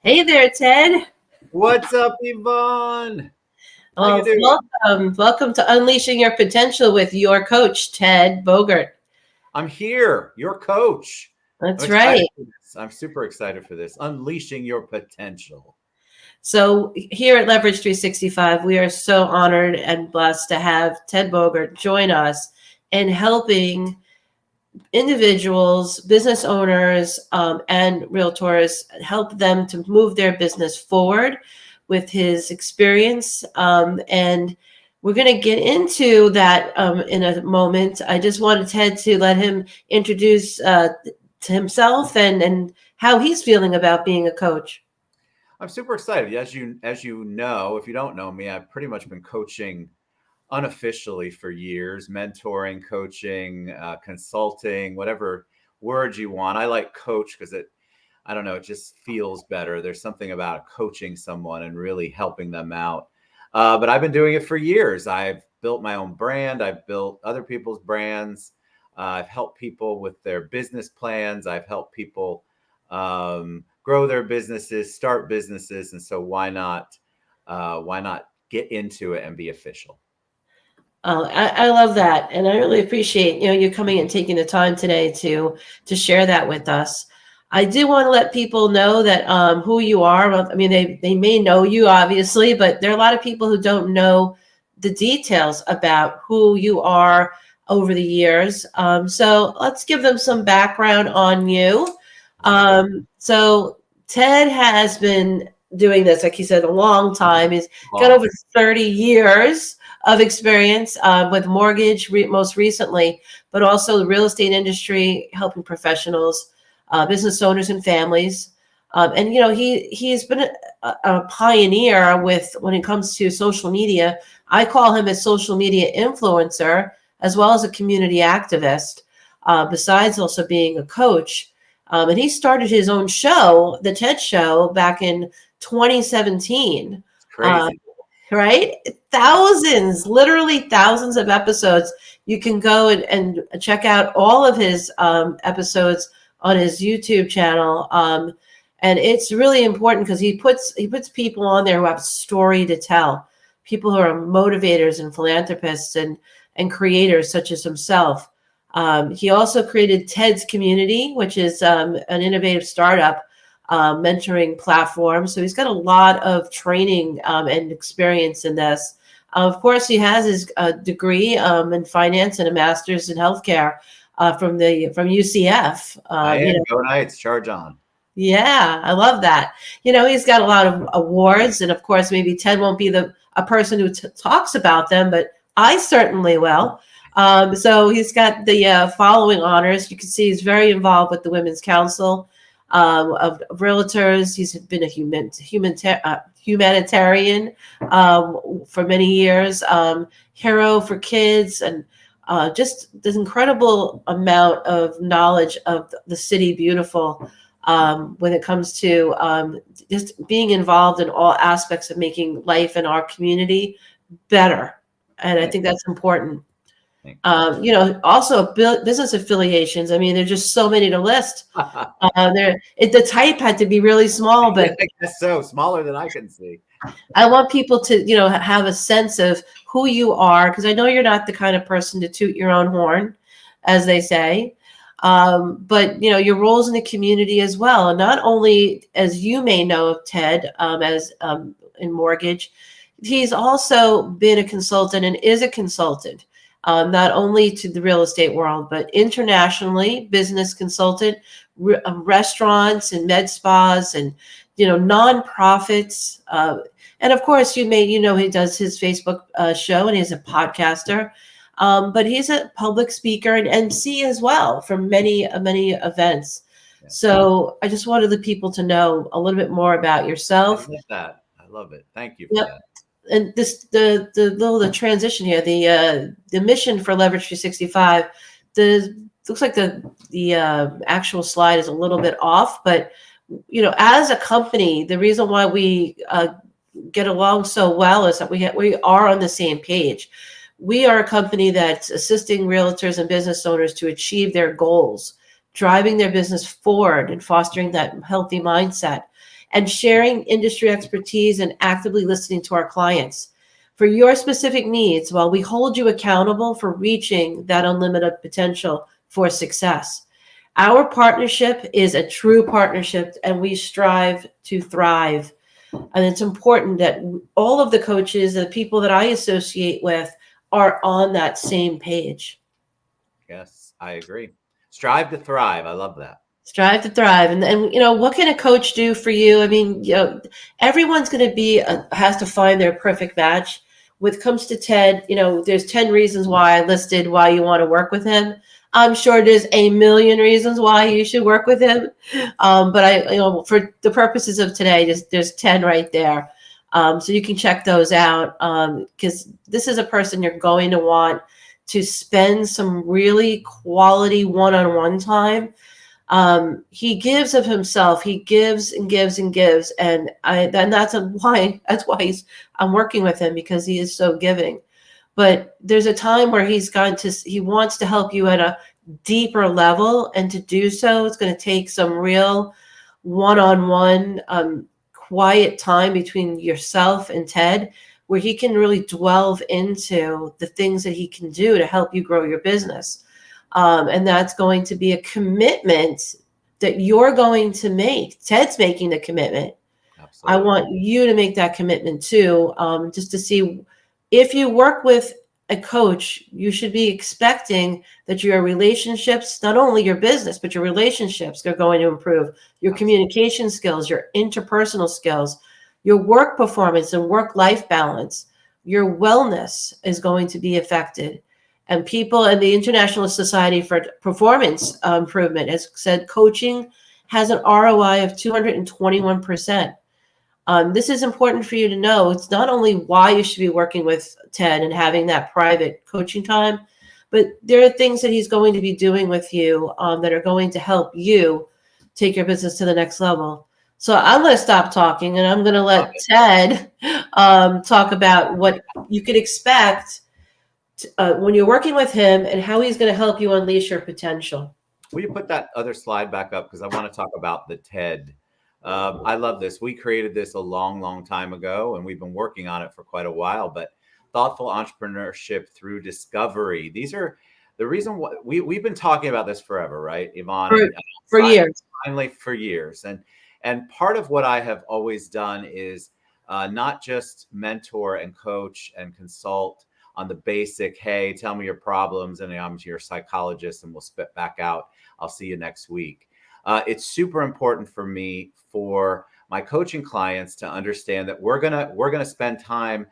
Hey there, Ted. What's up, Yvonne? How you Well, doing? welcome to Unleashing Your Potential with your coach, Ted Bogert. I'm here, your coach. I'm That's excited right. for this. I'm super excited for this. Unleashing your potential. So here at Leverage 365, we are so honored and blessed to have Ted Bogert join us in helping individuals, business owners, and realtors help them to move their business forward with his experience. And we're going to get into that in a moment. I just wanted Ted to let him introduce to himself and how he's feeling about being a coach. I'm super excited. As you know, if you don't know me, I've pretty much been coaching unofficially for years, mentoring, coaching, consulting, whatever words you want. I like coach because I don't know, it just feels better. There's something about coaching someone and really helping them out. But I've been doing it for years. I've built my own brand. I've built other people's brands. I've helped people with their business plans. I've helped people grow their businesses, start businesses, and so why not get into it and be official? I love that, and I really appreciate you coming and taking the time today to share that with us. I do want to let people know that who you are. Well, I mean, they may know you obviously, but there are a lot of people who don't know the details about who you are over the years. So let's give them some background on you. So Ted has been doing this, like he said, a long time. He's got over 30 years of experience with mortgage most recently, but also the real estate industry, helping professionals, business owners, and families. And he's been a pioneer with when it comes to social media. I call him a social media influencer as well as a community activist. Besides also being a coach, and he started his own show, the TED Show, back in 2017. It's crazy. Right? Thousands, literally thousands of episodes. You can go and check out all of his episodes on his YouTube channel. And it's really important because he puts people on there who have a story to tell, people who are motivators and philanthropists and creators such as himself. He also created Ted's Community, which is an innovative startup mentoring platform. So he's got a lot of training and experience in this. Of course, he has his degree in finance and a master's in healthcare from UCF. Go Knights, charge on. Yeah, I love that. He's got a lot of awards, and of course, maybe Ted won't be a person who talks about them, but I certainly will. So he's got the following honors. You can see he's very involved with the Women's Council of Realtors. He's been a humanitarian for many years, hero for kids, and just this incredible amount of knowledge of the city beautiful when it comes to just being involved in all aspects of making life in our community better. And I think that's important. Also business affiliations. I mean, there's just so many to list. The type had to be really small, but I guess so. Smaller than I can see. I want people to, have a sense of who you are, because I know you're not the kind of person to toot your own horn, as they say. But your roles in the community as well, and not only, as you may know of Ted, as in mortgage, he's also been a consultant and is a consultant. Not only to the real estate world, but internationally, business consultant, restaurants and med spas and, nonprofits. And of course, he does his Facebook show and he's a podcaster. But he's a public speaker and MC as well for many events. Yeah. So I just wanted the people to know a little bit more about yourself. I love that. I love it. Thank you for that. And the transition here, the mission for Leverage 365, looks like the actual slide is a little bit off, but as a company, the reason why we get along so well is that we are on the same page. We are a company that's assisting realtors and business owners to achieve their goals, driving their business forward and fostering that healthy mindset. and sharing industry expertise and actively listening to our clients for your specific needs while we hold you accountable for reaching that unlimited potential for success. Our partnership is a true partnership, and we strive to thrive. And it's important that all of the coaches, the people that I associate with, are on that same page. Yes, I agree. Strive to thrive. I love that. Strive to thrive. And what can a coach do for you? I mean, everyone's going to be, has to find their perfect match. When it comes to Ted, there's 10 reasons why I listed why you want to work with him. I'm sure there's a million reasons why you should work with him. But for the purposes of today, there's 10 right there. So you can check those out, because this is a person you're going to want to spend some really quality one-on-one time. He gives of himself. He gives and gives and gives, and that's why I'm working with him, because he is so giving. But there's a time where he wants to help you at a deeper level, and to do so, it's going to take some real one-on-one, quiet time between yourself and Ted, where he can really delve into the things that he can do to help you grow your business. And that's going to be a commitment that you're going to make. Ted's making the commitment. Absolutely. I want you to make that commitment too, just to see if you work with a coach, you should be expecting that your relationships, not only your business, but your relationships are going to improve. Your communication skills, your interpersonal skills, your work performance and work-life balance, your wellness is going to be affected. And people in the International Society for Performance Improvement has said coaching has an ROI of 221%. This is important for you to know. It's not only why you should be working with Ted and having that private coaching time, but there are things that he's going to be doing with you that are going to help you take your business to the next level. So I'm going to stop talking, and I'm going to let Ted talk about what you could expect when you're working with him and how he's going to help you unleash your potential. Will you put that other slide back up? Because I want to talk about the TED. I love this. We created this a long, long time ago, and we've been working on it for quite a while. But thoughtful entrepreneurship through discovery. These are the reason why we've been talking about this forever, right, Yvonne? For years. Finally, for years. And part of what I have always done is not just mentor and coach and consult on the basic, hey, tell me your problems, and I'm your psychologist, and we'll spit back out. I'll see you next week. It's super important for me, for my coaching clients, to understand that we're gonna spend time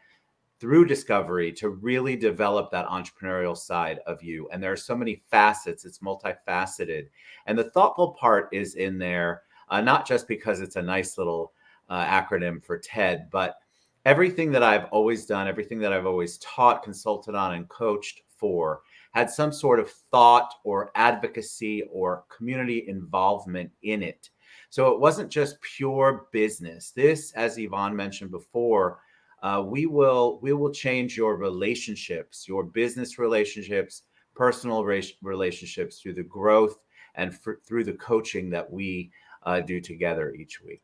through discovery to really develop that entrepreneurial side of you. And there are so many facets. It's multifaceted, and the thoughtful part is in there, not just because it's a nice little acronym for TED, but everything that I've always done, everything that I've always taught, consulted on, and coached for had some sort of thought or advocacy or community involvement in it. So it wasn't just pure business. This, as Yvonne mentioned before, we will change your relationships, your business relationships, personal relationships, through the growth and through the coaching that we do together each week.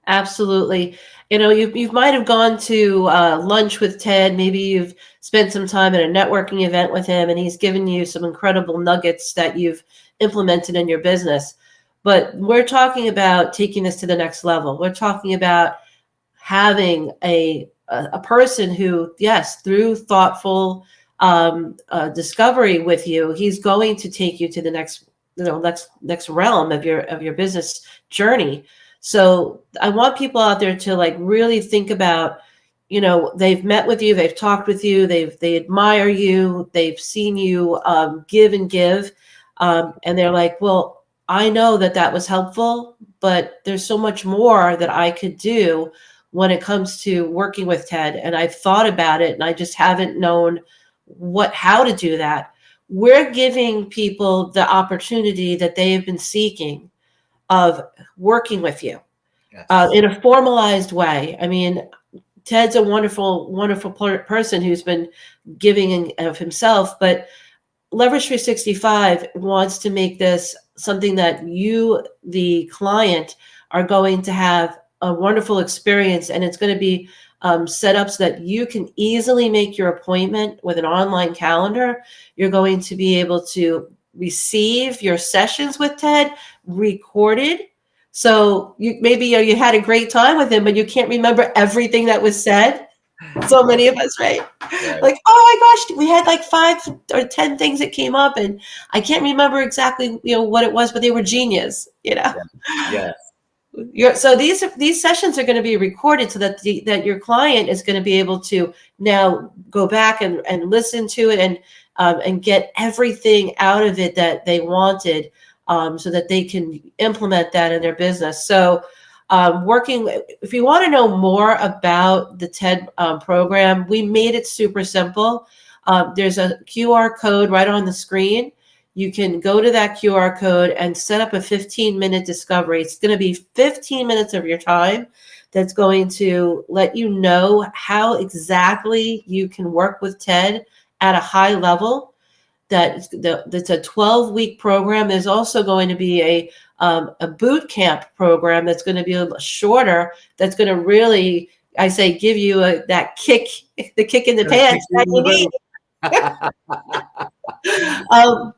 Absolutely. You might have gone to lunch with Ted. Maybe you've spent some time at a networking event with him, and he's given you some incredible nuggets that you've implemented in your business. But we're talking about taking this to the next level. We're talking about having a person who, yes, through thoughtful discovery with you, he's going to take you to the next realm of your business journey. So I want people out there to really think about, they've met with you, they've talked with you, they admire you, they've seen you give and give, and they're like, well, I know that was helpful, but there's so much more that I could do when it comes to working with Ted, and I've thought about it, and I just haven't known how to do that. We're giving people the opportunity that they have been seeking of working with you. Yes. In a formalized way. I mean, Ted's a wonderful, wonderful person who's been giving of himself, but Leverage 365 wants to make this something that you, the client, are going to have a wonderful experience, and it's going to be set up so that you can easily make your appointment with an online calendar. You're going to be able to receive your sessions with Ted recorded. So you maybe you had a great time with him, but you can't remember everything that was said. So many of us, right? Right. Like, oh my gosh, we had like 5 or 10 things that came up, and I can't remember exactly, what it was, but they were genius, Yes. So these sessions are going to be recorded so that that your client is going to be able to now go back and listen to it and get everything out of it that they wanted, so that they can implement that in their business. So if you want to know more about the TED program, we made it super simple. There's a QR code right on the screen. You can go to that QR code and set up a 15-minute discovery. It's going to be 15 minutes of your time that's going to let you know how exactly you can work with TED at a high level. That's a 12-week program. There's also going to be a boot camp program that's going to be a little shorter. That's going to really, I say, give you that kick, the kick in the pants that you need.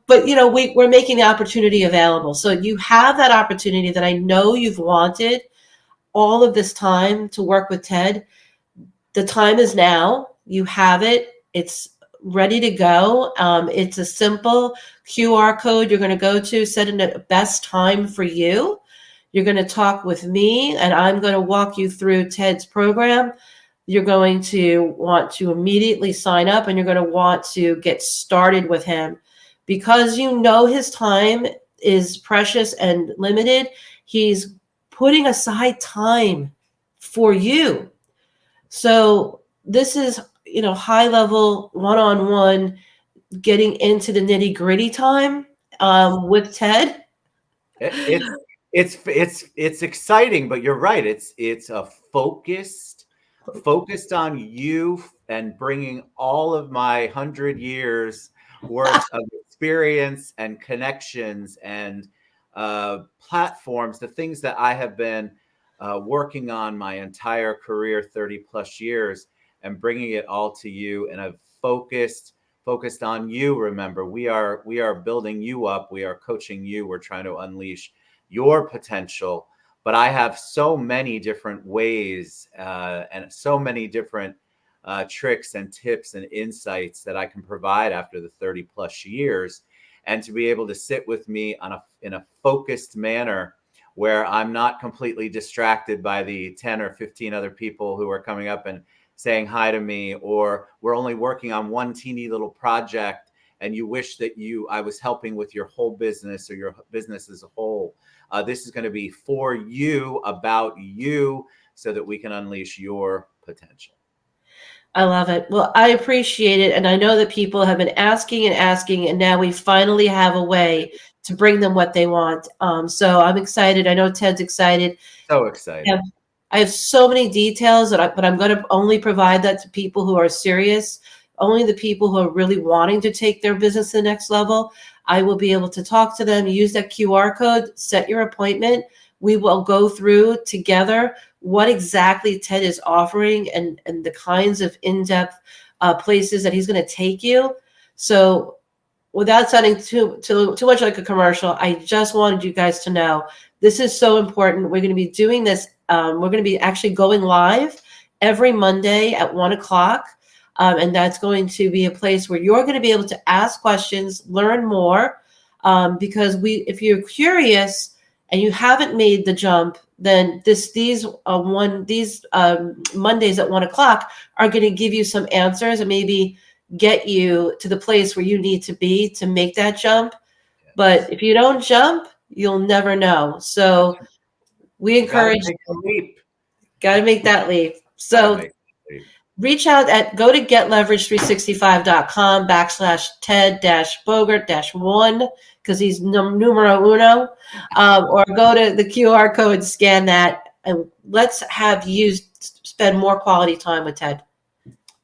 But we're making the opportunity available. So you have that opportunity that I know you've wanted all of this time to work with Ted. The time is now. You have it. It's ready to go. It's a simple QR code you're going to go to, set in the best time for you. You're going to talk with me, and I'm going to walk you through Ted's program. You're going to want to immediately sign up, and you're going to want to get started with him. Because his time is precious and limited, he's putting aside time for you. So this is, high level, one-on-one, getting into the nitty-gritty time with Ted. It's exciting, but you're right. It's a focused on you and bringing all of my 100 years worth of experience and connections and platforms, the things that I have been working on my entire career, 30 plus years, and bringing it all to you in a focused on you. Remember, we are building you up. We are coaching you. We're trying to unleash your potential. But I have so many different ways and so many different tricks and tips and insights that I can provide after the 30 plus years. And to be able to sit with me in a focused manner where I'm not completely distracted by the 10 or 15 other people who are coming up and saying hi to me, or we're only working on one teeny little project and you wish that I was helping with your whole business or your business as a whole. This is going to be for you, about you, so that we can unleash your potential. I love it. Well, I appreciate it. And I know that people have been asking, and now we finally have a way to bring them what they want. So I'm excited. I know Ted's excited. So excited. I have so many details, but I'm going to only provide that to people who are serious, only the people who are really wanting to take their business to the next level. I will be able to talk to them, use that QR code, set your appointment. We will go through together what exactly Ted is offering and the kinds of in-depth places that he's going to take you. So without sounding too much like a commercial, I just wanted you guys to know this is so important. We're going to be doing this. We're going to be actually going live every Monday at 1:00. And that's going to be a place where you're going to be able to ask questions, learn more, because if you're curious and you haven't made the jump, then these Mondays at 1:00 are going to give you some answers and maybe get you to the place where you need to be to make that jump. But if you don't jump, you'll never know. So we encourage got to make that leap. So reach out go to getleverage365.com/Ted-Bogert-1 because he's numero uno, or go to the QR code, scan that, and let's have you spend more quality time with Ted.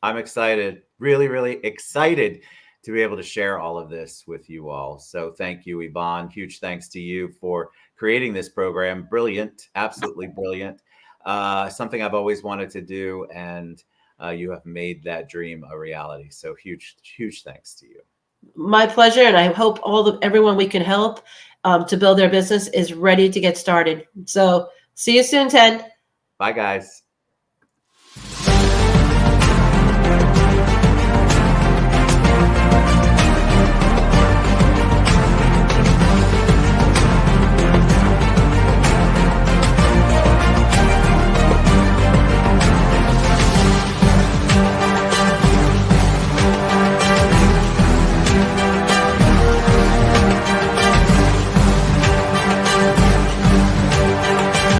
I'm excited, really, really excited. to be able to share all of this with you all. So thank you, Yvonne. Huge thanks to you for creating this program. Brilliant, absolutely brilliant. Something I've always wanted to do, and you have made that dream a reality. So huge thanks to you. My pleasure, and I hope everyone we can help to build their business is ready to get started. So see you soon, Ted. Bye, guys.